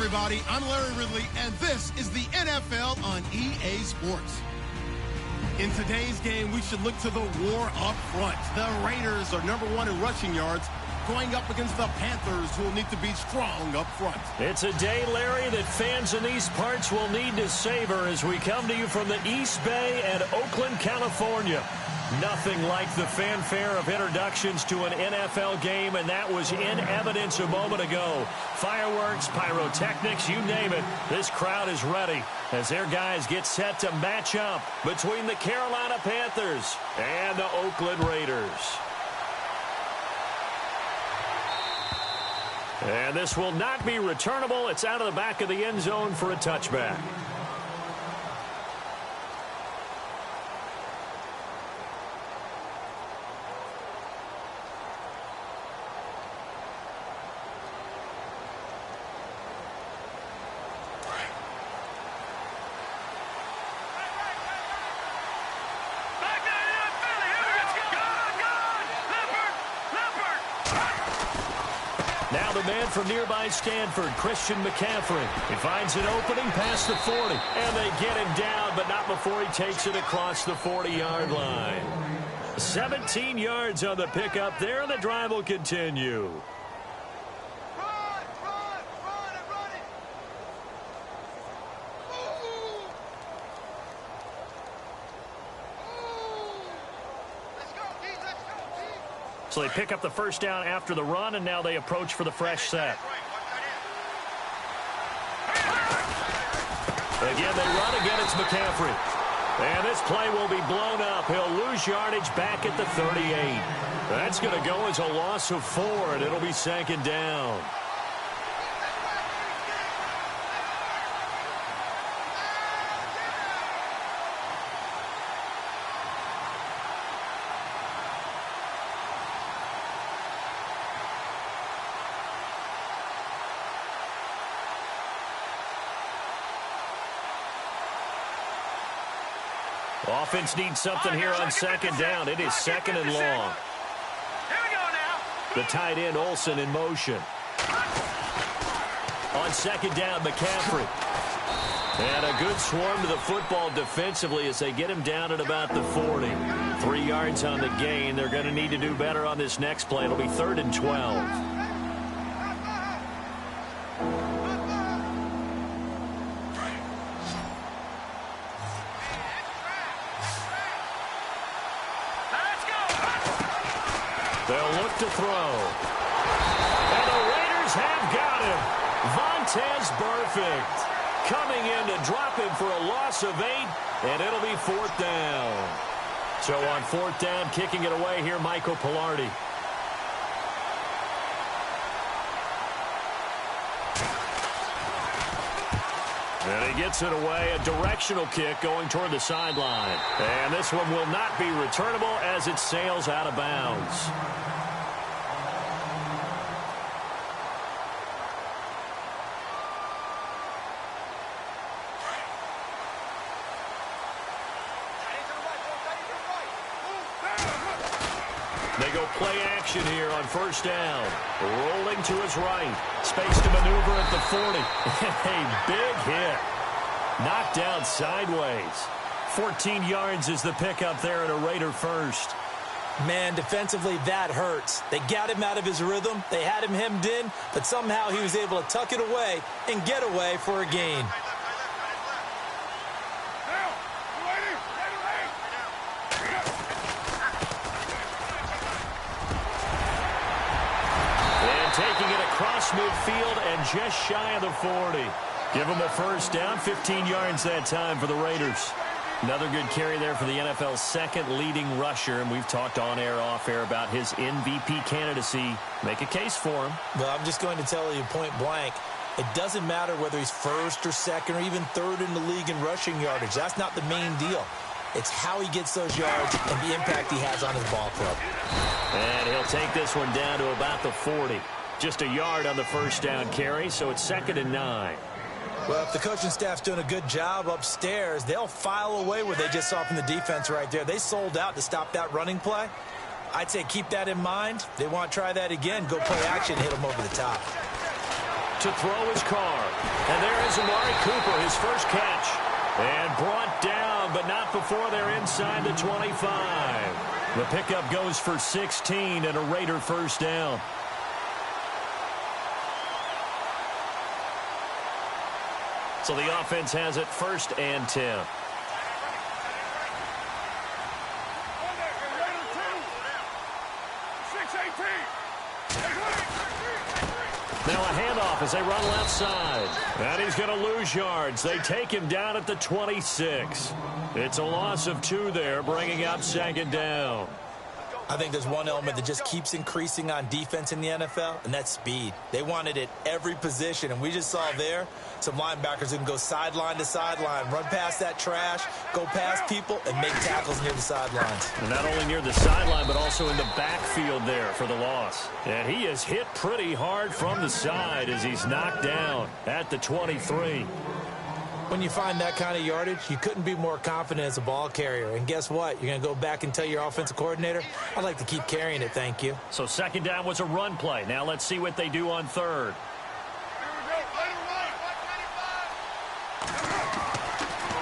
everybody. I'm Larry Ridley, and this is the NFL on EA Sports. In today's game, we should look to the war up front. The Raiders are #1 in rushing yards, going up against the Panthers, who will need to be strong up front. It's a day, Larry, that fans in these parts will need to savor as we come to you from the East Bay and Oakland, California. Nothing like the fanfare of introductions to an NFL game, and that was in evidence a moment ago. Fireworks, pyrotechnics, you name it. This crowd is ready as their guys get set to match up between the Carolina Panthers and the Oakland Raiders. And this will not be returnable. It's out of the back of the end zone for a touchback. Now the man from nearby Stanford, Christian McCaffrey. He finds an opening past the 40. And they get him down, but not before he takes it across the 40-yard line. 17 yards on the pickup there, and the drive will continue. So they pick up the first down after the run, and now they approach for the fresh set. Again, they run again. It's McCaffrey. And this play will be blown up. He'll lose yardage back at the 38. That's going to go as a loss of 4, and it'll be second down. Offense needs something here on second down. It is second and long. The tight end, Olsen, in motion. On second down, McCaffrey. And a good swarm to the football defensively as they get him down at about the 40. 3 yards on the gain. They're going to need to do better on this next play. It'll be 3rd and 12. They'll look to throw. And the Raiders have got him. Vontaze Burfict coming in to drop him for a loss of 8, and it'll be 4th down. So on 4th down, kicking it away here, Michael Pilardi. And he gets it away, a directional kick going toward the sideline. And this one will not be returnable as it sails out of bounds. They go play action here on first down. Rolling to his right. Space to maneuver at the 40. A big hit. Knocked down sideways. 14 yards is the pickup there at a Raider first. Man, defensively, that hurts. They got him out of his rhythm. They had him hemmed in, but somehow he was able to tuck it away and get away for a gain. Taking it across midfield and just shy of the 40. Give them a first down, 15 yards that time for the Raiders. Another good carry there for the NFL's second leading rusher, and we've talked on air, off air about his MVP candidacy. Make a case for him. Well, I'm just going to tell you point blank, it doesn't matter whether he's first or second or even third in the league in rushing yardage. That's not the main deal. It's how he gets those yards and the impact he has on his ball club. And he'll take this one down to about the 40. Just a yard on the first down carry, so it's 2nd and 9. Well, if the coaching staff's doing a good job upstairs, they'll file away what they just saw from the defense right there. They sold out to stop that running play. I'd say keep that in mind. They want to try that again. Go play action, hit them over the top. to throw his car. And there is Amari Cooper, his first catch. And brought down, but not before they're inside the 25. The pickup goes for 16 and a Raider first down. So the offense has it 1st and 10. Now a handoff as they run left side. And he's going to lose yards. They take him down at the 26. It's a loss of 2 there, bringing up 2nd down. I think there's one element that just keeps increasing on defense in the NFL, and that's speed. They want it at every position, and we just saw there some linebackers who can go sideline to sideline, run past that trash, go past people, and make tackles near the sidelines. And not only near the sideline, but also in the backfield there for the loss. And he is hit pretty hard from the side as he's knocked down at the 23. When you find that kind of yardage, you couldn't be more confident as a ball carrier. And guess what? You're going to go back and tell your offensive coordinator, I'd like to keep carrying it, thank you. So 2nd down was a run play. Now let's see what they do on 3rd.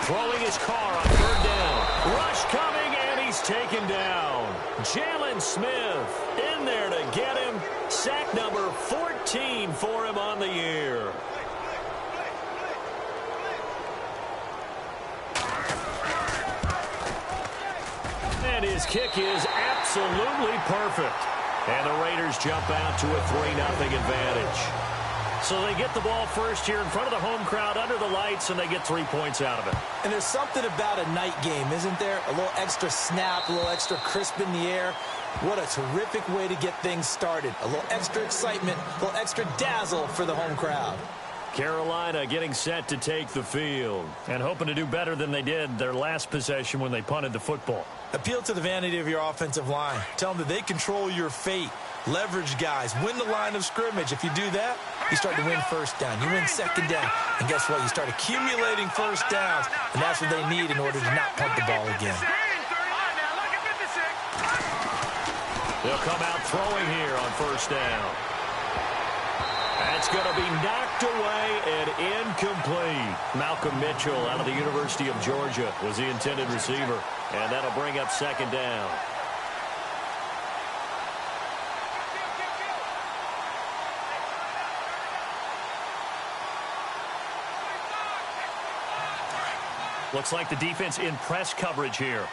Throwing his car on 3rd down. Rush coming, and he's taken down. Jalen Smith in there to get him. Sack number 14 for him on the year. And his kick is absolutely perfect. And the Raiders jump out to a 3-0 advantage. So they get the ball first here in front of the home crowd under the lights, and they get 3 points out of it. And there's something about a night game, isn't there? A little extra snap, a little extra crisp in the air. What a terrific way to get things started. A little extra excitement, a little extra dazzle for the home crowd. Carolina getting set to take the field and hoping to do better than they did their last possession when they punted the football. Appeal to the vanity of your offensive line. Tell them that they control your fate. Leverage guys. Win the line of scrimmage. If you do that, you start to win 1st down. You win 2nd down. And guess what? You start accumulating 1st downs. And that's what they need in order to not punt the ball again. They'll come out throwing here on 1st down. That's going to be knocked away and incomplete. Malcolm Mitchell out of the University of Georgia was the intended receiver. And that'll bring up 2nd down. Looks like the defense in press coverage here.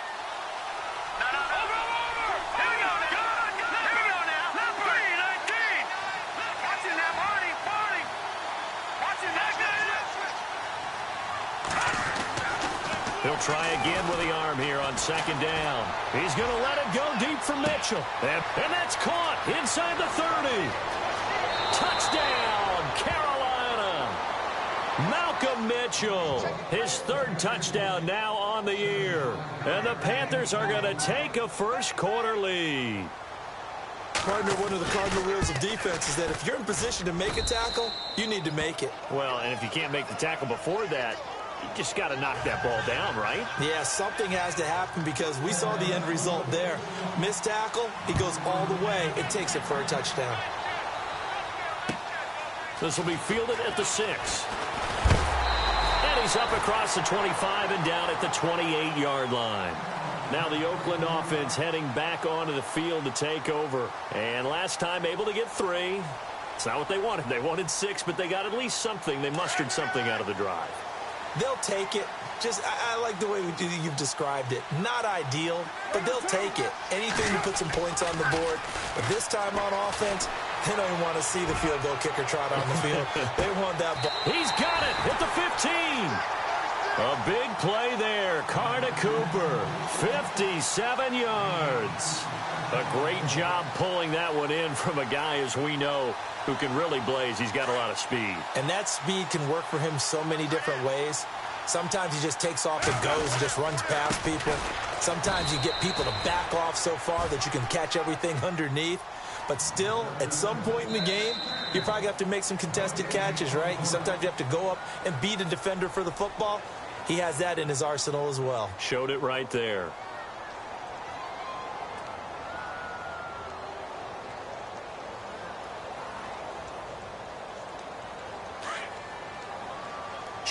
He'll try again with the arm here on 2nd down. He's going to let it go deep for Mitchell. And that's caught inside the 30. Touchdown, Carolina. Malcolm Mitchell, his 3rd touchdown now on the year. And the Panthers are going to take a 1st quarter lead. Partner, one of the cardinal rules of defense is that if you're in position to make a tackle, you need to make it. Well, and if you can't make the tackle before that, you just got to knock that ball down, right? Yeah, something has to happen because we saw the end result there. Missed tackle, he goes all the way. It takes it for a touchdown. This will be fielded at the 6. And he's up across the 25 and down at the 28-yard line. Now the Oakland offense heading back onto the field to take over. And last time able to get 3. It's not what they wanted. They wanted 6, but they got at least something. They mustered something out of the drive. They'll take it. I like the way you've described it. Not ideal, but they'll take it. Anything to put some points on the board. But this time on offense, they don't even want to see the field goal kicker trot on the field. They want that ball. He's got it at the 15. A big play there. Carter Cooper, 57 yards. A great job pulling that one in from a guy, as we know, who can really blaze. He's got a lot of speed. And that speed can work for him so many different ways. Sometimes he just takes off and goes and just runs past people. Sometimes you get people to back off so far that you can catch everything underneath. But still, at some point in the game, you probably have to make some contested catches, right? Sometimes you have to go up and beat a defender for the football. He has that in his arsenal as well. Showed it right there.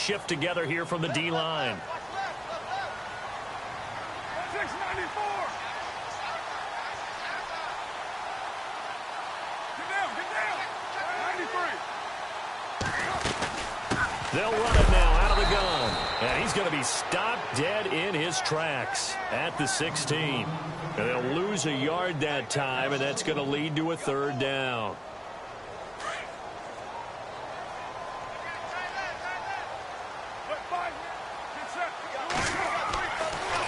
shift together here from the D-line. 694. Get down. 93. They'll run it now out of the gun. And he's going to be stopped dead in his tracks at the 16. And they'll lose a yard that time, and that's going to lead to a third down.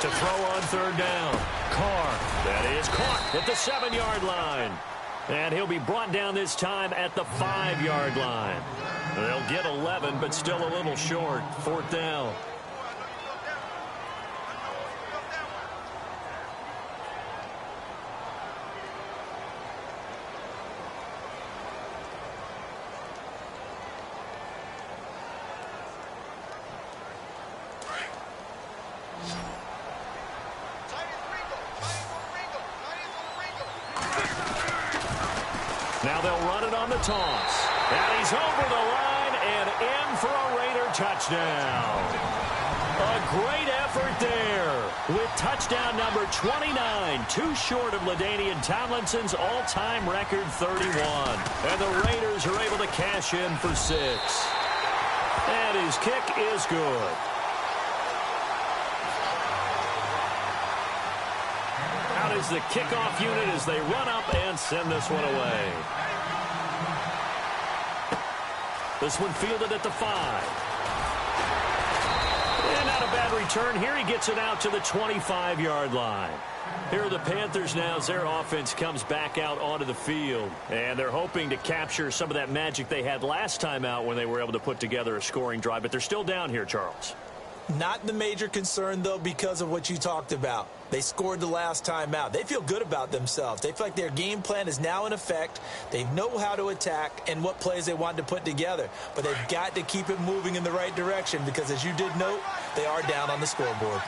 To throw on third down. Carr. That is caught at the 7-yard line. And he'll be brought down this time at the 5-yard line. They'll get 11, but still a little short. Fourth down. Now they'll run it on the toss. And he's over the line and in for a Raider touchdown. A great effort there with touchdown number 29, too short of LaDainian Tomlinson's all-time record 31. And the Raiders are able to cash in for 6. And his kick is good. Out is the kickoff unit as they run up and send this one away. This one fielded at the 5. And not a bad return here. He gets it out to the 25-yard line. Here are the Panthers now as their offense comes back out onto the field. And they're hoping to capture some of that magic they had last time out when they were able to put together a scoring drive. But they're still down here, Charles. Not the major concern, though, because of what you talked about. They scored the last time out. They feel good about themselves. They feel like their game plan is now in effect. They know how to attack and what plays they want to put together. But they've got to keep it moving in the right direction because, as you did note, they are down on the scoreboard.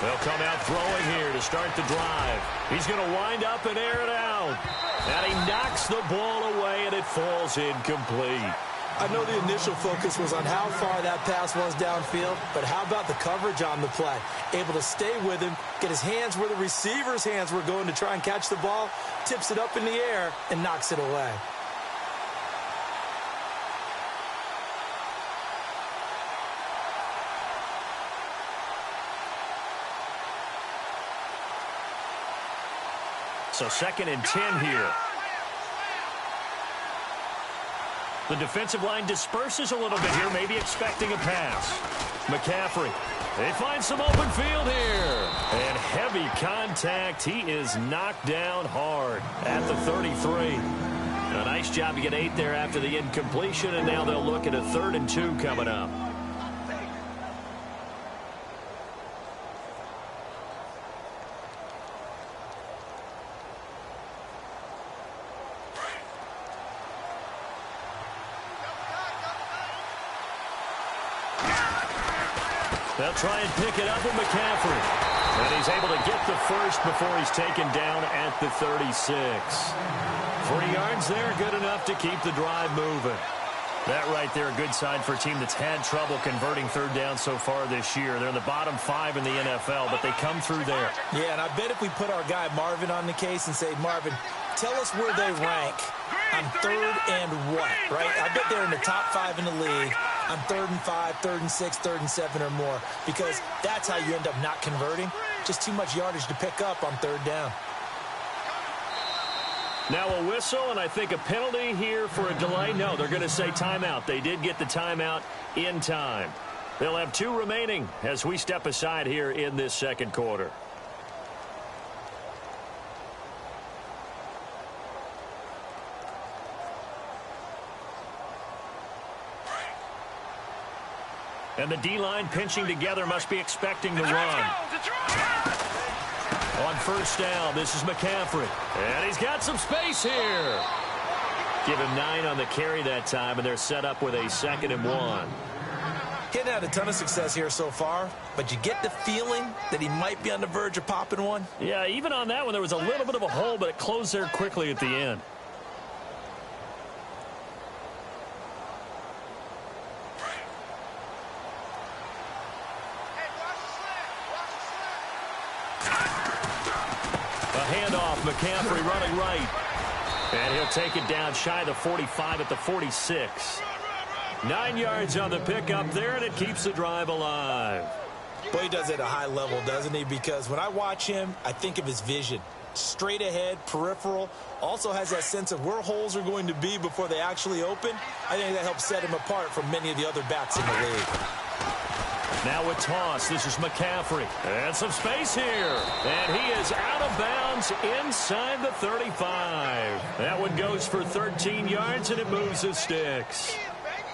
They'll come out throwing here to start the drive. He's going to wind up and air it out. And he knocks the ball away, and it falls incomplete. I know the initial focus was on how far that pass was downfield, but how about the coverage on the play? Able to stay with him, get his hands where the receiver's hands were going to try and catch the ball, tips it up in the air, and knocks it away. So 2nd and 10 here. The defensive line disperses a little bit here, maybe expecting a pass. McCaffrey. They find some open field here. And heavy contact. He is knocked down hard at the 33. A nice job to get 8 there after the incompletion, and now they'll look at a 3rd and 2 coming up. They'll try and pick it up with McCaffrey. And he's able to get the first before he's taken down at the 36. 3 yards there, good enough to keep the drive moving. That right there, a good sign for a team that's had trouble converting 3rd down so far this year. They're in the bottom 5 in the NFL, but they come through there. Yeah, and I bet if we put our guy Marvin on the case and say, Marvin, tell us where they rank on 3rd and what, right? I bet they're in the top 5 in the league on 3rd and 5, 3rd and 6, 3rd and 7 or more, because that's how you end up not converting. Just too much yardage to pick up on 3rd down. Now a whistle, and I think a penalty here for a delay. No, they're going to say timeout. They did get the timeout in time. They'll have 2 remaining as we step aside here in this 2nd quarter. And the D-line pinching together must be expecting the run. On 1st down, this is McCaffrey. And he's got some space here. Give him 9 on the carry that time, and they're set up with a 2nd and 1. He hasn't had a ton of success here so far, but you get the feeling that he might be on the verge of popping one. Yeah, even on that one, there was a little bit of a hole, but it closed there quickly at the end. A handoff, McCaffrey running right. And he'll take it down shy of the 45 at the 46. 9 yards on the pickup there, and it keeps the drive alive. Boy, he does it at a high level, doesn't he? Because when I watch him, I think of his vision. Straight ahead, peripheral, also has that sense of where holes are going to be before they actually open. I think that helps set him apart from many of the other backs in the league. Now a toss. This is McCaffrey. And some space here. And he is out of bounds inside the 35. That one goes for 13 yards, and it moves the sticks.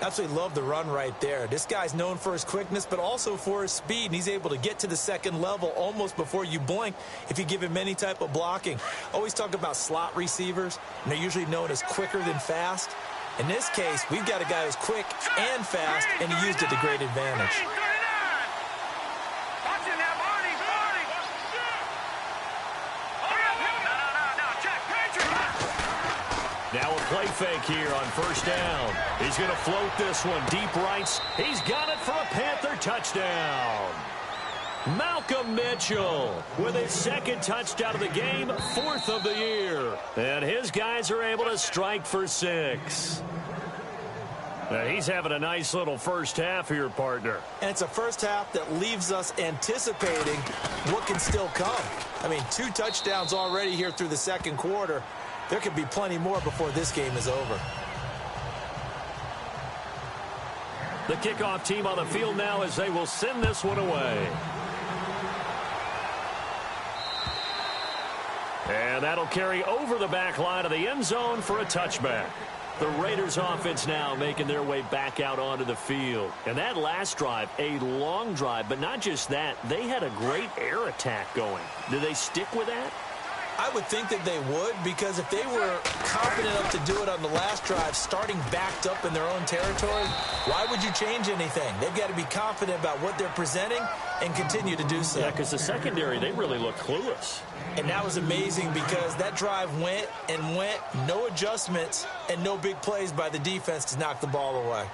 Absolutely love the run right there. This guy's known for his quickness, but also for his speed. And he's able to get to the second level almost before you blink if you give him any type of blocking. Always talk about slot receivers, and they're usually known as quicker than fast. In this case, we've got a guy who's quick and fast, and he used it to great advantage. Now a play fake here on first down. He's going to float this one deep right. He's got it for a Panther touchdown. Malcolm Mitchell with his second touchdown of the game, 4th of the year. And his guys are able to strike for 6. Now he's having a nice little first half here, partner. And it's a first half that leaves us anticipating what can still come. I mean, 2 touchdowns already here through the second quarter. There could be plenty more before this game is over. The kickoff team on the field now as they will send this one away. And that'll carry over the back line of the end zone for a touchback. The Raiders offense now making their way back out onto the field. And that last drive, a long drive, but not just that, they had a great air attack going. Do they stick with that? I would think that they would, because if they were confident enough to do it on the last drive, starting backed up in their own territory, why would you change anything? They've got to be confident about what they're presenting and continue to do so. Yeah, because the secondary, they really look clueless. And that was amazing because that drive went and went, no adjustments and no big plays by the defense to knock the ball away.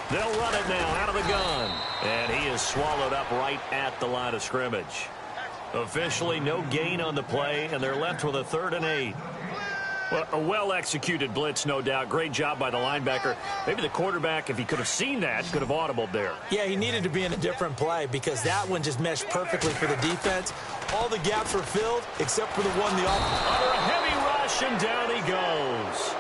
They'll run it now out of the gun. And he is swallowed up right at the line of scrimmage. Officially no gain on the play, and they're left with a 3rd and 8. Well, a well-executed blitz, no doubt. Great job by the linebacker. Maybe the quarterback, if he could have seen that, could have audibled there. Yeah, he needed to be in a different play because that one just meshed perfectly for the defense. All the gaps were filled except for the one the offense. Under a heavy rush, and down he goes.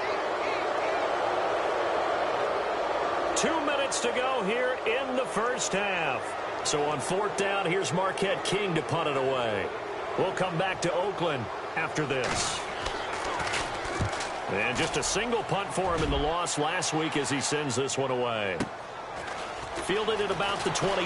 2 minutes to go here in the first half. So on 4th down, here's Marquette King to punt it away. We'll come back to Oakland after this. And just a single punt for him in the loss last week as he sends this one away. Fielded at about the 28.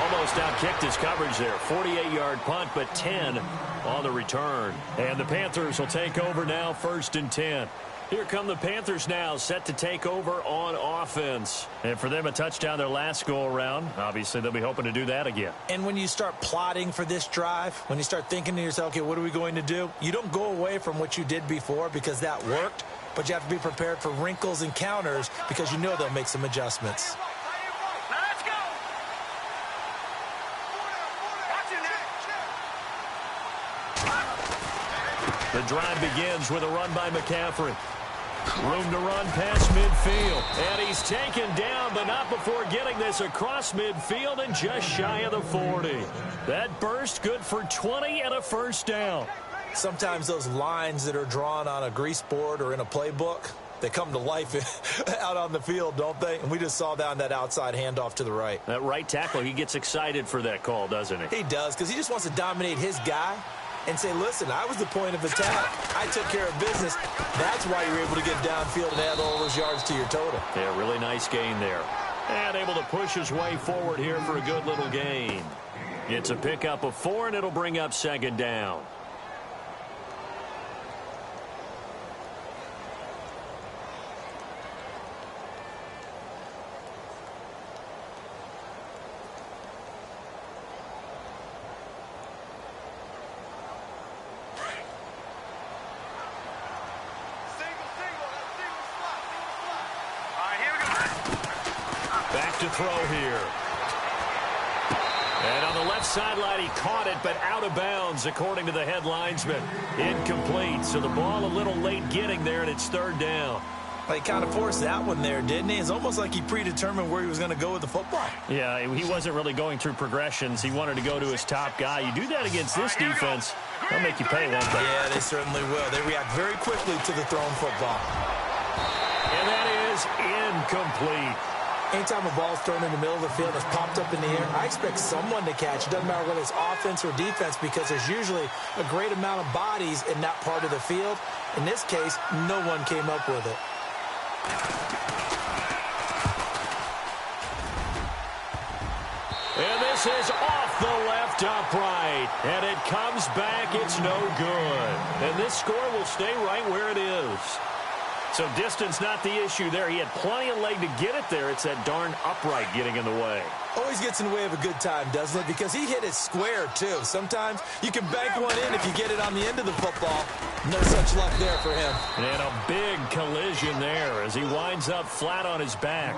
Almost outkicked his coverage there. 48-yard punt, but 10 on the return. And the Panthers will take over now, 1st and 10. Here come the Panthers now, set to take over on offense. And for them, a touchdown their last go-around. Obviously, they'll be hoping to do that again. And when you start plotting for this drive, when you start thinking to yourself, okay, what are we going to do? You don't go away from what you did before because that worked, but you have to be prepared for wrinkles and counters because you know they'll make some adjustments. The drive begins with a run by McCaffrey. Room to run past midfield. And he's taken down, but not before getting this across midfield and just shy of the 40. That burst good for 20 and a first down. Sometimes those lines that are drawn on a grease board or in a playbook, they come to life out on the field, don't they? And we just saw that on that outside handoff to the right. That right tackle, he gets excited for that call, doesn't he? He does, because he just wants to dominate his guy and say, listen, I was the point of attack. I took care of business. That's why you're able to get downfield and add all those yards to your total. Yeah, really nice gain there. And able to push his way forward here for a good little gain. It's a pickup of 4, and it'll bring up 2nd down. look to throw here. And on the left sideline, he caught it, but out of bounds, according to the head linesman. Incomplete, so the ball a little late getting there, and it's third down. Well, he kind of forced that one there, didn't he? It's almost like he predetermined where he was going to go with the football. Yeah, he wasn't really going through progressions. He wanted to go to his top guy. You do that against this defense, they'll make you pay one day. Yeah, they certainly will. They react very quickly to the thrown football. And that is incomplete. Anytime a ball is thrown in the middle of the field and it's popped up in the air, I expect someone to catch. It doesn't matter whether it's offense or defense because there's usually a great amount of bodies in that part of the field. In this case, no one came up with it. And this is off the left upright. And it comes back. It's no good. And this score will stay right where it is. So distance not the issue there. He had plenty of leg to get it there. It's that darn upright getting in the way. Always gets in the way of a good time, doesn't it? Because he hit it square, too. Sometimes you can bank one in if you get it on the end of the football. No such luck there for him. And a big collision there as he winds up flat on his back.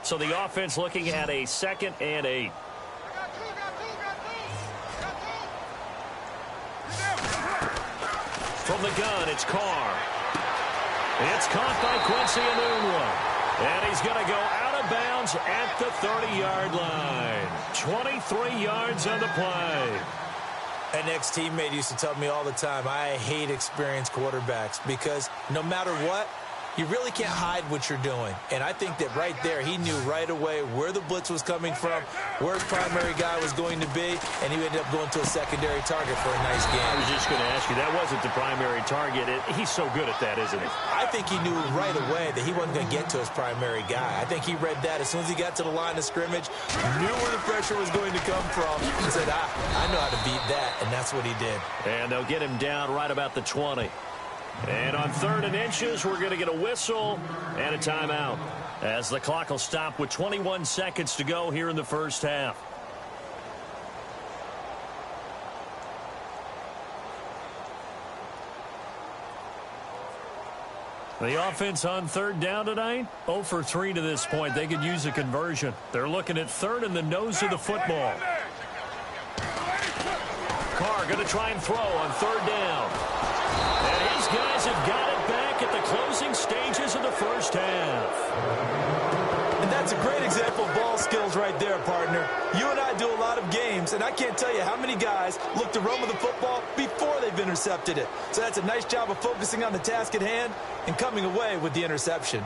So the offense looking at a 2nd and 8. From the gun, it's Carr. It's caught by Quincy Enunwa. And he's going to go out of bounds at the 30-yard line. 23 yards on the play. An ex-teammate used to tell me all the time, I hate experienced quarterbacks because no matter what, you really can't hide what you're doing. And I think that right there, he knew right away where the blitz was coming from, where his primary guy was going to be, and he ended up going to a secondary target for a nice game. I was just going to ask you, that wasn't the primary target. He's so good at that, isn't he? I think he knew right away that he wasn't going to get to his primary guy. I think he read that as soon as he got to the line of scrimmage, knew where the pressure was going to come from, and said, I know how to beat that, and that's what he did. And they'll get him down right about the 20. And on 3rd and inches, we're going to get a whistle and a timeout as the clock will stop with 21 seconds to go here in the first half. The offense on 3rd down tonight, 0 for 3 to this point. They could use a conversion. They're looking at 3rd and the nose of the football. Carr going to try and throw on 3rd down. And his guys have got it back at the closing stages of the first half. And that's a great example of ball skills right there, partner. You and I do a lot of games, and I can't tell you how many guys look to run with the football before they've intercepted it. So that's a nice job of focusing on the task at hand and coming away with the interception.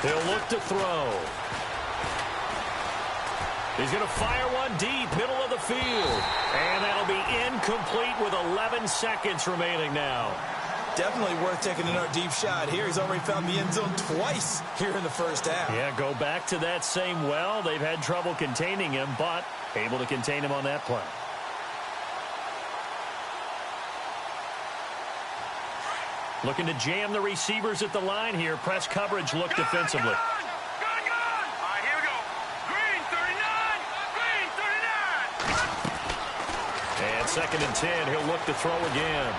He'll look to throw. He's going to fire one deep, middle of the field. And that'll be incomplete with 11 seconds remaining now. Definitely worth taking another deep shot here. He's already found the end zone twice here in the first half. Yeah, go back to that same well. They've had trouble containing him, but able to contain him on that play. Looking to jam the receivers at the line here. Press coverage look defensively. Gun! All right, here we go. Green 39! Green 39! And 2nd and 10. He'll look to throw again.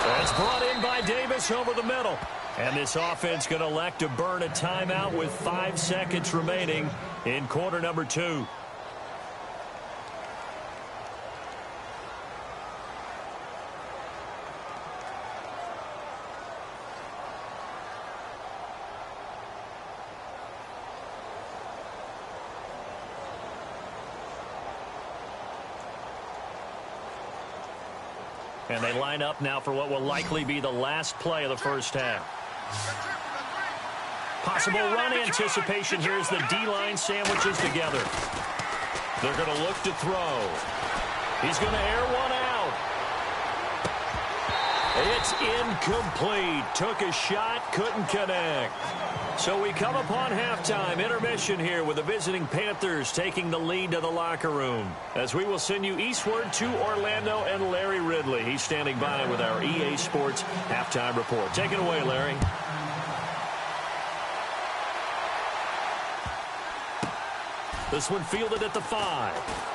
That's brought in by Davis over the middle. And this offense going to elect to burn a timeout with 5 seconds remaining in quarter number 2. And they line up now for what will likely be the last play of the first half. Possible run anticipation here as the D-line sandwiches together. They're going to look to throw. He's going to air one out. It's incomplete. Took a shot, couldn't connect. So we come upon halftime intermission here with the visiting Panthers taking the lead to the locker room. As we will send you eastward to Orlando and Larry Ridley. He's standing by with our EA Sports halftime report. Take it away, Larry. This one fielded at the 5.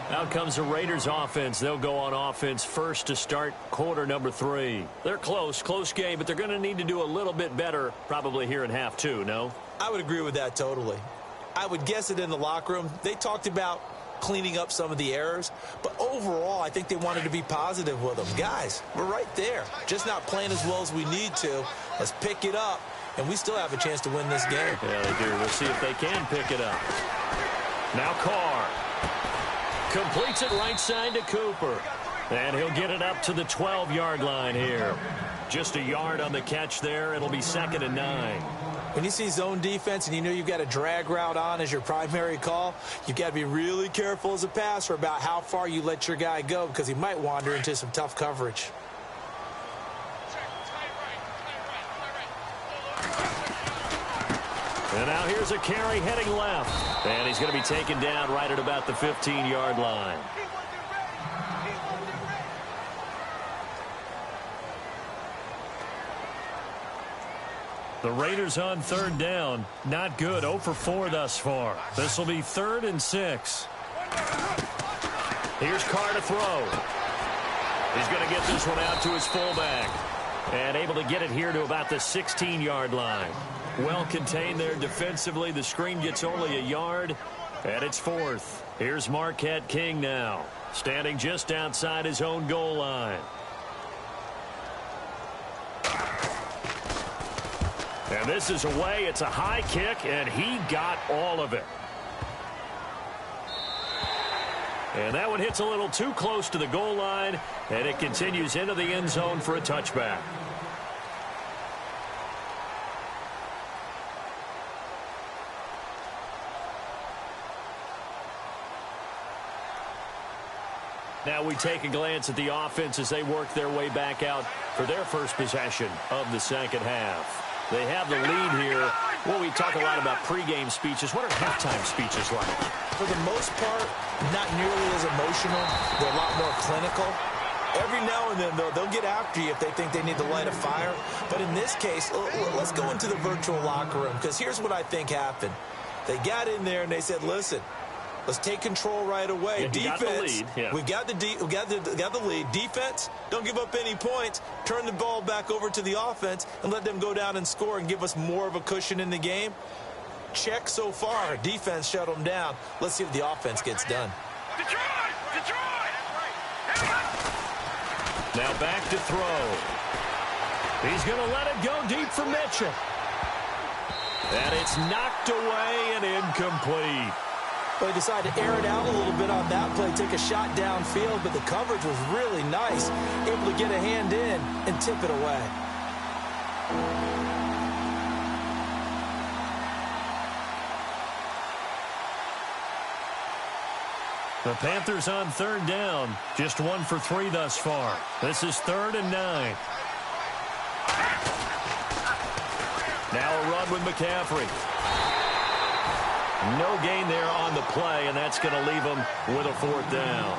Out comes the Raiders offense. They'll go on offense first to start quarter number 3. They're close game, but they're going to need to do a little bit better probably here in half 2, no? I would agree with that totally. I would guess it in the locker room. They talked about cleaning up some of the errors, but overall I think they wanted to be positive with them. Guys, we're right there. Just not playing as well as we need to. Let's pick it up, and we still have a chance to win this game. Yeah, they do. We'll see if they can pick it up. Now Carr. Completes it right side to Cooper. And he'll get it up to the 12-yard line here. Just a yard on the catch there. It'll be 2nd and 9. When you see zone defense and you know you've got a drag route on as your primary call, you've got to be really careful as a passer about how far you let your guy go because he might wander into some tough coverage. And now here's a carry heading left. And he's going to be taken down right at about the 15-yard line. The Raiders on 3rd down. Not good. 0 for 4 thus far. This will be 3rd and 6. Here's Carr to throw. He's going to get this one out to his fullback. And able to get it here to about the 16-yard line. Well contained there defensively. The screen gets only a yard, and it's 4th. Here's Marquette King now, standing just outside his own goal line. And this is away. It's a high kick, and he got all of it. And that one hits a little too close to the goal line, and it continues into the end zone for a touchback. Now we take a glance at the offense as they work their way back out for their first possession of the second half. They have the lead here. Well, we talk a lot about pregame speeches. What are halftime speeches like? For the most part, not nearly as emotional. They're a lot more clinical. Every now and then, though, they'll get after you if they think they need to light a fire. But in this case, let's go into the virtual locker room, because here's what I think happened. They got in there and they said, listen, let's take control right away. Yeah, defense, we got the lead. Defense, don't give up any points. Turn the ball back over to the offense and let them go down and score and give us more of a cushion in the game. Check so far. Defense shut them down. Let's see what the offense gets done. Detroit! Now back to throw. He's going to let it go deep for Mitchell. And it's knocked away and incomplete. Well, he decided to air it out a little bit on that play, take a shot downfield, but the coverage was really nice, able to get a hand in and tip it away. The Panthers on 3rd down, just 1 for 3 thus far. This is 3rd and 9. Now a run with McCaffrey. No gain there on the play, and that's going to leave them with a 4th down.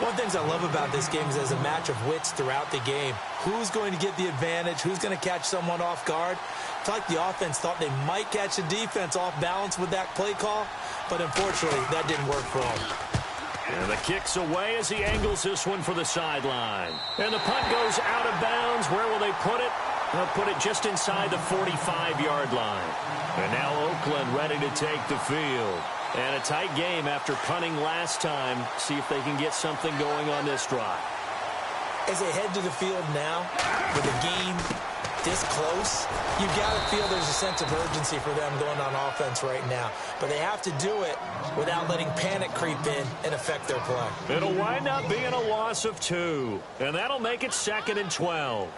One of the things I love about this game is there's a match of wits throughout the game. Who's going to get the advantage? Who's going to catch someone off guard? I feel like the offense thought they might catch the defense off balance with that play call, but unfortunately, that didn't work for them. And the kick's away as he angles this one for the sideline. And the punt goes out of bounds. Where will they put it? They'll put it just inside the 45-yard line. And now Oakland ready to take the field. And a tight game after punting last time. See if they can get something going on this drive. As they head to the field now, with the game this close, you've got to feel there's a sense of urgency for them going on offense right now. But they have to do it without letting panic creep in and affect their play. It'll wind up being a loss of 2. And that'll make it 2nd and 12.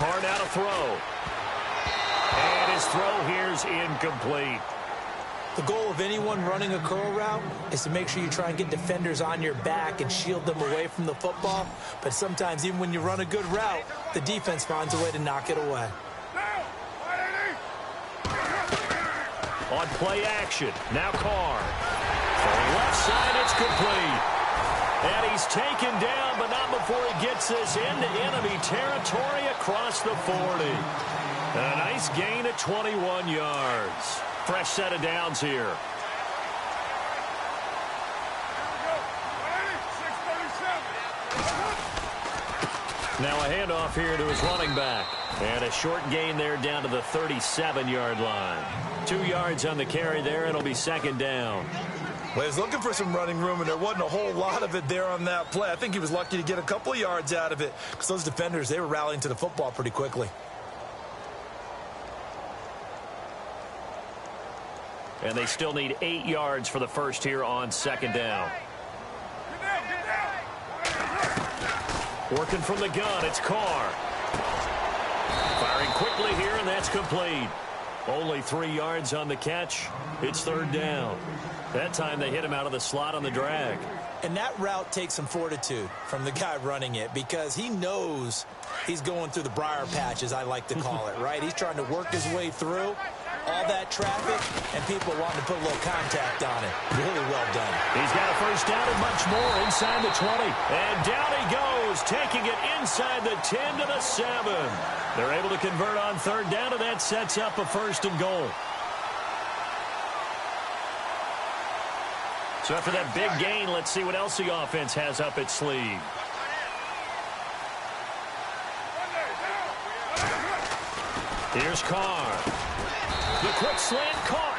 Carr now to throw. And his throw here's incomplete. The goal of anyone running a curl route is to make sure you try and get defenders on your back and shield them away from the football. But sometimes, even when you run a good route, the defense finds a way to knock it away. On play action, now Carr. For left side, it's complete. And he's taken down, but not before he gets this into enemy territory across the 40. A nice gain of 21 yards. Fresh set of downs here. Now a handoff here to his running back. And a short gain there down to the 37-yard line. 2 yards on the carry there. It'll be second down. Well, he was looking for some running room, and there wasn't a whole lot of it there on that play. I think he was lucky to get a couple of yards out of it because those defenders, they were rallying to the football pretty quickly. And they still need 8 yards for the first here on second down. Working from the gun, it's Carr. Firing quickly here, and that's complete. Only 3 yards on the catch. It's third down. That time they hit him out of the slot on the drag. And that route takes some fortitude from the guy running it because he knows he's going through the briar patch, as I like to call it, right? He's trying to work his way through all that traffic and people wanting to put a little contact on it. Really well done. He's got a first down and much more inside the 20. And down he goes, taking it inside the 10 to the 7. They're able to convert on third down, and that sets up a first and goal. So after that big gain, let's see what else the offense has up its sleeve. Here's Carr. The quick slant caught.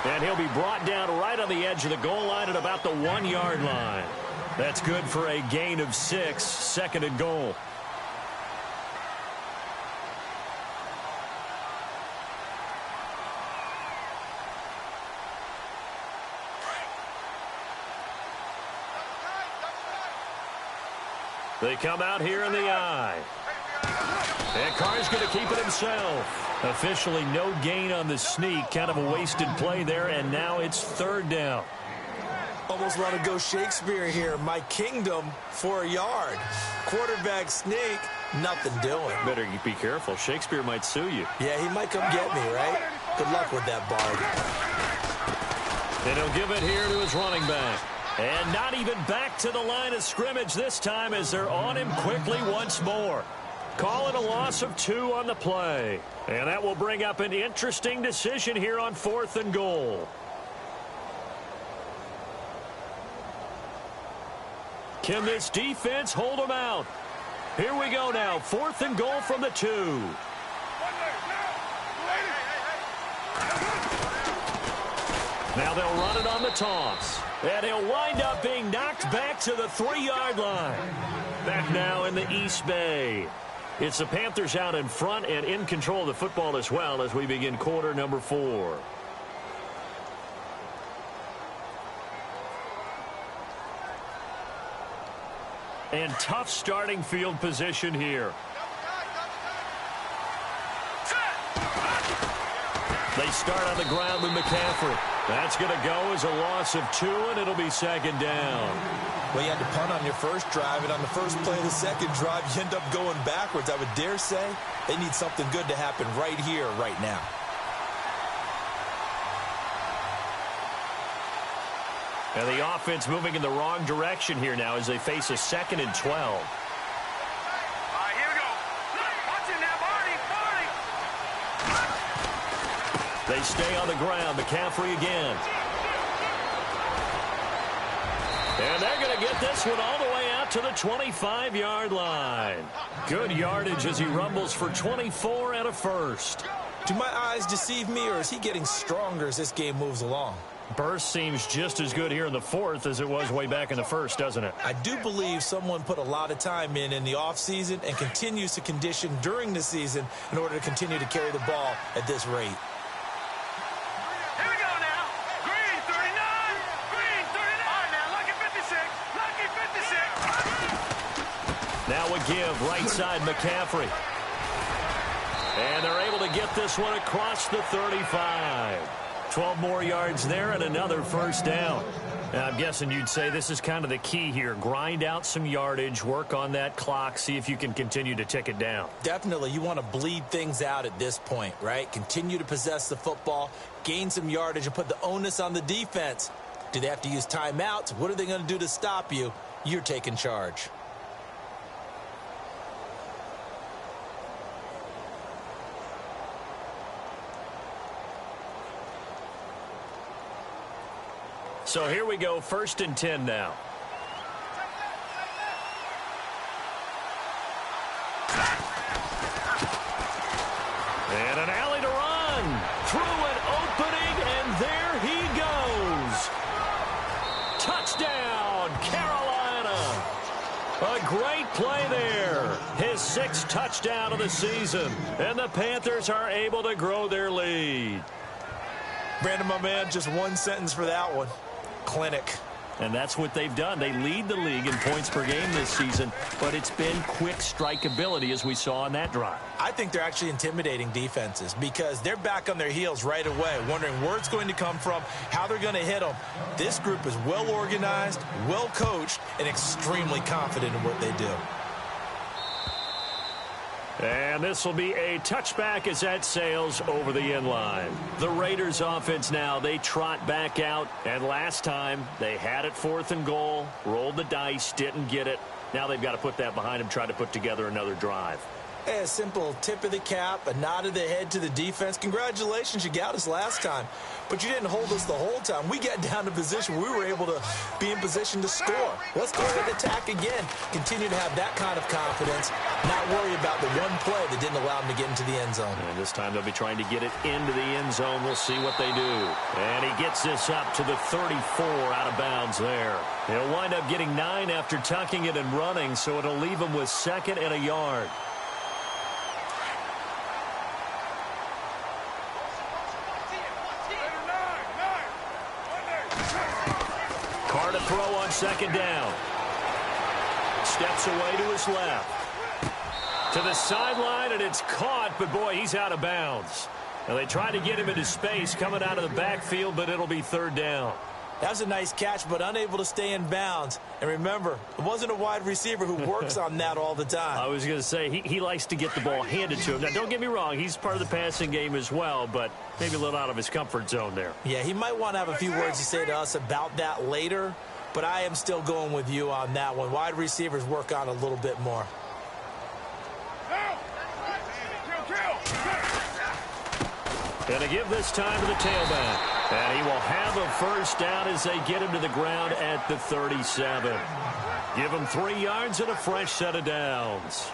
And he'll be brought down right on the edge of the goal line at about the 1 yard line. That's good for a gain of 6, second and goal. They come out here in the eye. And Carr's going to keep it himself. Officially no gain on the sneak. Kind of a wasted play there, and now it's third down. Almost want to go Shakespeare here. My kingdom for a yard. Quarterback sneak, nothing doing. Better be careful. Shakespeare might sue you. Yeah, he might come get me, right? Good luck with that, Bard. And he'll give it here to his running back. And not even back to the line of scrimmage this time as they're on him quickly once more. Calling a loss of 2 on the play. And that will bring up an interesting decision here on fourth and goal. Can this defense hold them out? Here we go now. Fourth and goal from the 2. Now they'll run it on the toss. And he'll wind up being knocked back to the 3-yard line. Back now in the East Bay. It's the Panthers out in front and in control of the football as well as we begin quarter number 4. And tough starting field position here. They start on the ground with McCaffrey. That's going to go as a loss of 2, and it'll be second down. Well, you had to punt on your first drive, and on the first play of the second drive, you end up going backwards. I would dare say they need something good to happen right here, right now. And the offense moving in the wrong direction here now as they face a 2nd and 12. All right, here we go. Watch it now, Barney. They stay on the ground. McCaffrey again. And they're going to get this one all the way out to the 25-yard line. Good yardage as he rumbles for 24 and a first. Do my eyes deceive me, or is he getting stronger as this game moves along? Burst seems just as good here in the 4th as it was way back in the 1st, doesn't it? I do believe someone put a lot of time in the offseason and continues to condition during the season in order to continue to carry the ball at this rate. Here we go now. Green 39. Green 39. All right, now, lucky 56. Lucky 56. Now a give right side McCaffrey. And they're able to get this one across the 35. 12 more yards there and another first down. Now, I'm guessing you'd say this is kind of the key here. Grind out some yardage, work on that clock, see if you can continue to tick it down. Definitely. You want to bleed things out at this point, right? Continue to possess the football, gain some yardage, and put the onus on the defense. Do they have to use timeouts? What are they going to do to stop you? You're taking charge. So here we go, 1st and 10 now. And an alley to run. Through an opening, and there he goes. Touchdown, Carolina. A great play there. His 6th touchdown of the season. And the Panthers are able to grow their lead. Brandon, my man, just one sentence for that one. Clinic. And that's what they've done. They lead the league in points per game this season, but it's been quick strikeability as we saw on that drive. I think they're actually intimidating defenses because they're back on their heels right away, wondering where it's going to come from, how they're going to hit them. This group is well organized, well coached, and extremely confident in what they do. And this will be a touchback as that sails over the end line. The Raiders offense now, they trot back out. And last time, they had it 4th and goal, rolled the dice, didn't get it. Now they've got to put that behind them, try to put together another drive. A simple tip of the cap, a nod of the head to the defense. Congratulations, you got us last time. But you didn't hold us the whole time. We got down to position. We were able to be in position to score. Let's go ahead and attack again. Continue to have that kind of confidence. Not worry about the one play that didn't allow them to get into the end zone. And this time they'll be trying to get it into the end zone. We'll see what they do. And he gets this up to the 34 out of bounds there. He'll wind up getting 9 after tucking it and running, so it'll leave him with 2nd and a yard. Carr to throw on 2nd down. Steps away to his left. To the sideline, and it's caught, but boy, he's out of bounds. Now they tried to get him into space coming out of the backfield, but it'll be 3rd down. That was a nice catch, but unable to stay in bounds. And remember, it wasn't a wide receiver who works on that all the time. I was going to say, he likes to get the ball handed to him. Now, don't get me wrong, he's part of the passing game as well, but maybe a little out of his comfort zone there. Yeah, he might want to have a few words to say to us about that later, but I am still going with you on that one. Wide receivers work on a little bit more. Going to give this time to the tailback. And he will have a first down as they get him to the ground at the 37. Give him 3 yards and a fresh set of downs.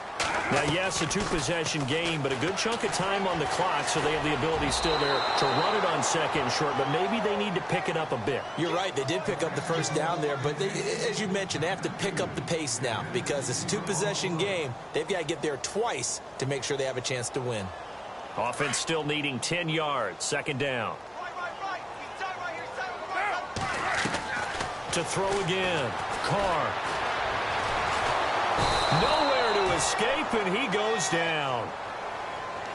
Now, yes, a 2-possession game, but a good chunk of time on the clock, so they have the ability still there to run it on 2nd and short, but maybe they need to pick it up a bit. You're right. They did pick up the first down there, but as you mentioned, they have to pick up the pace now because it's a 2-possession game. They've got to get there twice to make sure they have a chance to win. Offense still needing 10 yards. 2nd down. To throw again. Carr. Nowhere to escape, and he goes down.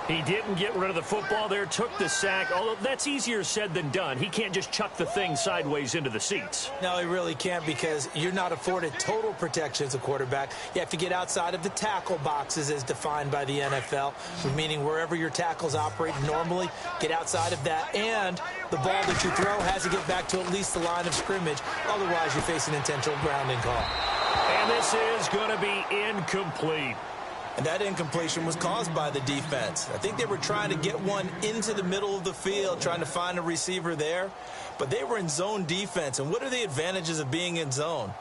He didn't get rid of the football there, took the sack, although that's easier said than done. He can't just chuck the thing sideways into the seats. No, he really can't because you're not afforded total protection as a quarterback. You have to get outside of the tackle boxes as defined by the NFL, meaning wherever your tackles operate normally, get outside of that, and the ball that you throw has to get back to at least the line of scrimmage. Otherwise, you face an intentional grounding call. And this is going to be incomplete. And that incompletion was caused by the defense. I think they were trying to get one into the middle of the field, trying to find a receiver there. But they were in zone defense. And what are the advantages of being in zone?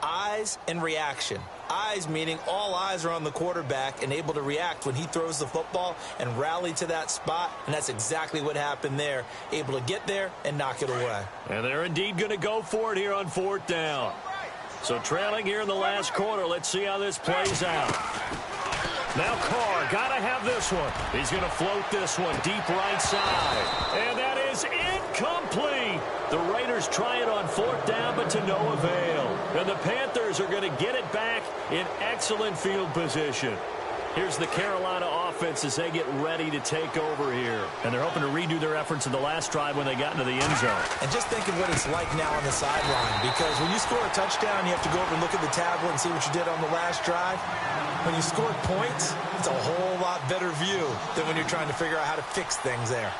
Eyes and reaction. Eyes meaning all eyes are on the quarterback and able to react when he throws the football and rally to that spot. And that's exactly what happened there. Able to get there and knock it away. And they're indeed going to go for it here on 4th down. So trailing here in the last quarter. Let's see how this plays out. Now Carr, got to have this one. He's going to float this one deep right side. And that is incomplete. The Raiders try it on 4th down, but to no avail. And the Panthers are going to get it back in excellent field position. Here's the Carolina offense as they get ready to take over here. And they're hoping to redo their efforts in the last drive when they got into the end zone. And just think of what it's like now on the sideline, because when you score a touchdown, you have to go over and look at the tablet and see what you did on the last drive. When you score points, it's a whole lot better view than when you're trying to figure out how to fix things there.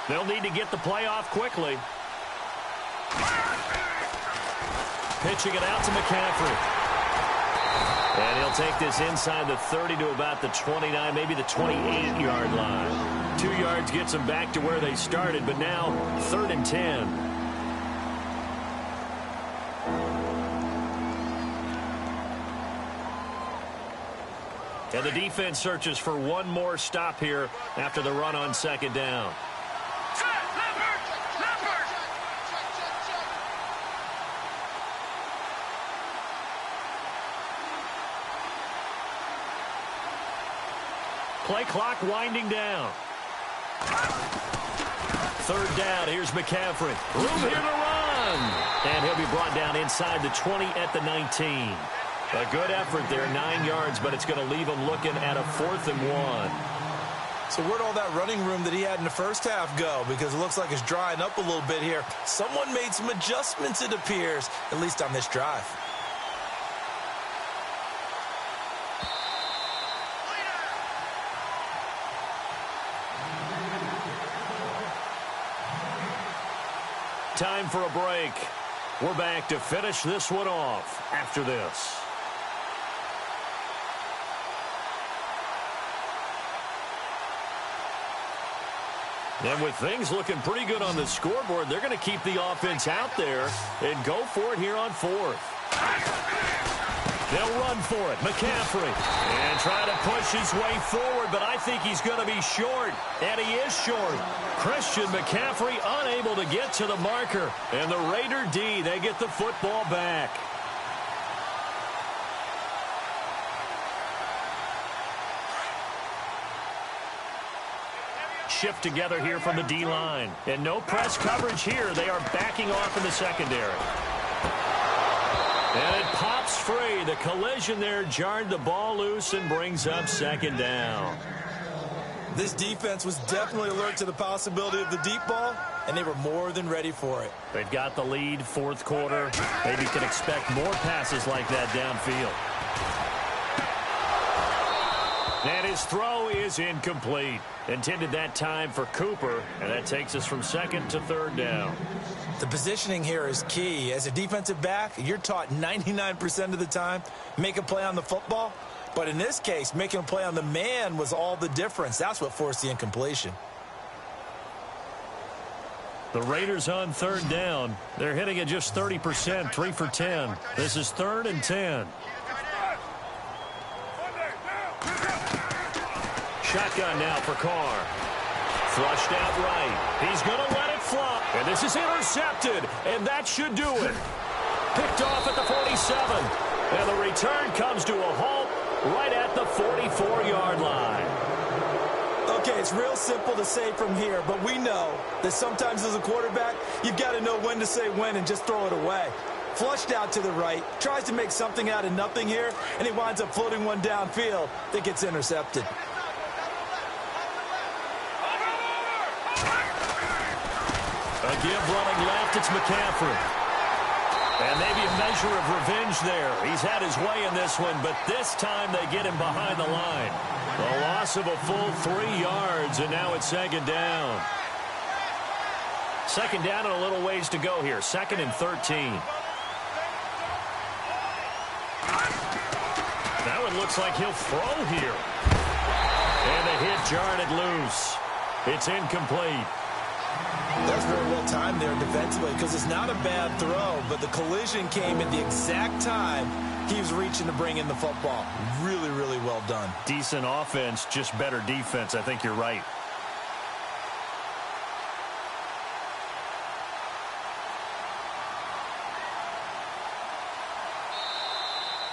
They'll need to get the play off quickly. Pitching it out to McCaffrey. And he'll take this inside the 30 to about the 29, maybe the 28-yard line. 2 yards gets them back to where they started, but now 3rd and 10. And the defense searches for one more stop here after the run on 2nd down. Play clock winding down. 3rd down. Here's McCaffrey. Room here to run. And he'll be brought down inside the 20 at the 19. A good effort there, 9 yards, but it's going to leave him looking at a 4th and 1. So where'd all that running room that he had in the first half go? Because it looks like it's drying up a little bit here. Someone made some adjustments, it appears, at least on this drive. Time for a break. We're back to finish this one off after this. And with things looking pretty good on the scoreboard, they're going to keep the offense out there and go for it here on 4th. They'll run for it. McCaffrey. And try to push his way forward, but I think he's going to be short. And he is short. Christian McCaffrey unable to get to the marker. And the Raider D, they get the football back. Shift together here from the D-line. And no press coverage here. They are backing off in the secondary. And it pops free. The collision there jarred the ball loose and brings up 2nd down. This defense was definitely alert to the possibility of the deep ball, and they were more than ready for it. They've got the lead, 4th quarter. Maybe can expect more passes like that downfield. And his throw is incomplete. Intended that time for Cooper, and that takes us from 2nd to 3rd down. The positioning here is key. As a defensive back, you're taught 99% of the time, make a play on the football. But in this case, making a play on the man was all the difference. That's what forced the incompletion. The Raiders on 3rd down. They're hitting at just 30%, 3 for 10. This is 3rd and 10. Shotgun now for Carr. Flushed out right. He's going to let it fly. And this is intercepted. And that should do it. Picked off at the 47. And the return comes to a halt right at the 44-yard line. Okay, it's real simple to say from here, but we know that sometimes as a quarterback, you've got to know when to say when and just throw it away. Flushed out to the right, tries to make something out of nothing here, and he winds up floating one downfield that gets intercepted. A give running left, it's McCaffrey. And maybe a measure of revenge there. He's had his way in this one, but this time they get him behind the line. A loss of a full 3 yards, and now it's 2nd down. 2nd down and a little ways to go here. 2nd and 13. That one looks like he'll throw here. And the hit jarred it loose. It's incomplete. That's very well timed there defensively because it's not a bad throw, but the collision came at the exact time he was reaching to bring in the football. Really, really well done. Decent offense, just better defense. I think you're right.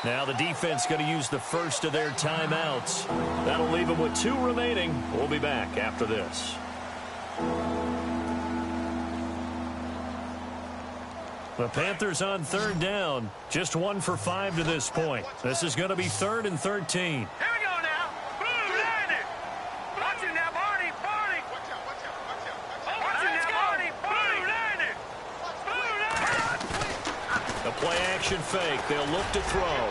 Now the defense going to use the first of their timeouts. That'll leave them with 2 remaining. We'll be back after this. The Panthers on 3rd down. Just 1 for 5 to this point. This is going to be 3rd and 13. Here we go now. Boom, landed. Watch it now, Barney. Barney. Watch out, watch out, watch out. Watch it now, Barney. Boom, landed. Boom, landed. The play action fake. They'll look to throw.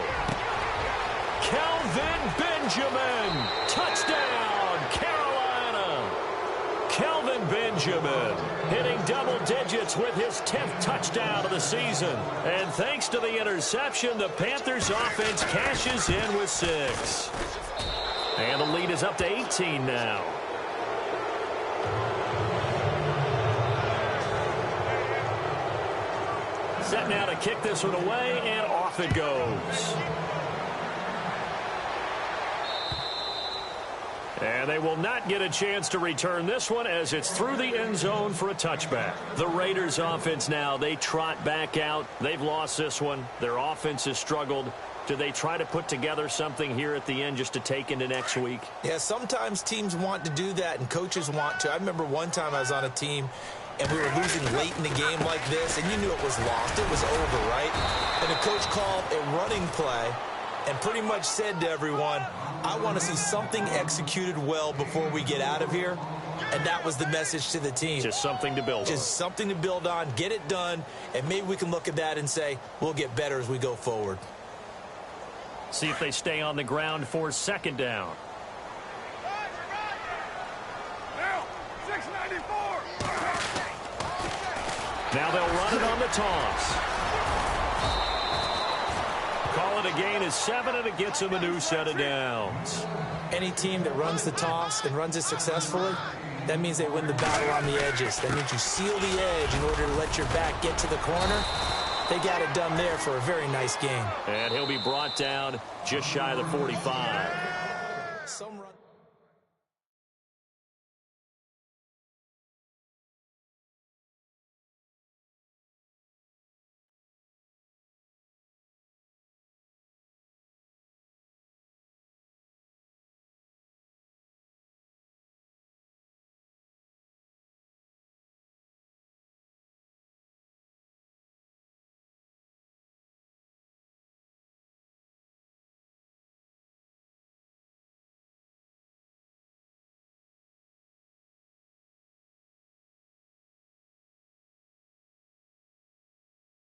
Kelvin Benjamin. Touchdown, Carolina. Kelvin Benjamin hitting double digits with his 10th touchdown of the season. And thanks to the interception, the Panthers offense cashes in with 6. And the lead is up to 18 now. Set now to kick this one away, and off it goes. And they will not get a chance to return this one as it's through the end zone for a touchback. The Raiders offense now, they trot back out. They've lost this one. Their offense has struggled. Do they try to put together something here at the end just to take into next week? Yeah, sometimes teams want to do that and coaches want to. I remember one time I was on a team and we were losing late in the game like this, and you knew it was lost. It was over, right? And the coach called a running play and pretty much said to everyone, I want to see something executed well before we get out of here. And that was the message to the team. Just something to build on. Just something to build on, get it done, and maybe we can look at that and say, we'll get better as we go forward. See if they stay on the ground for 2nd down. Now, 694. Now they'll run it on the toss. Call it a gain of 7, and it gets them a new set of downs. Any team that runs the toss and runs it successfully, that means they win the battle on the edges. That means you seal the edge in order to let your back get to the corner. They got it done there for a very nice game. And he'll be brought down just shy of the 45. Some run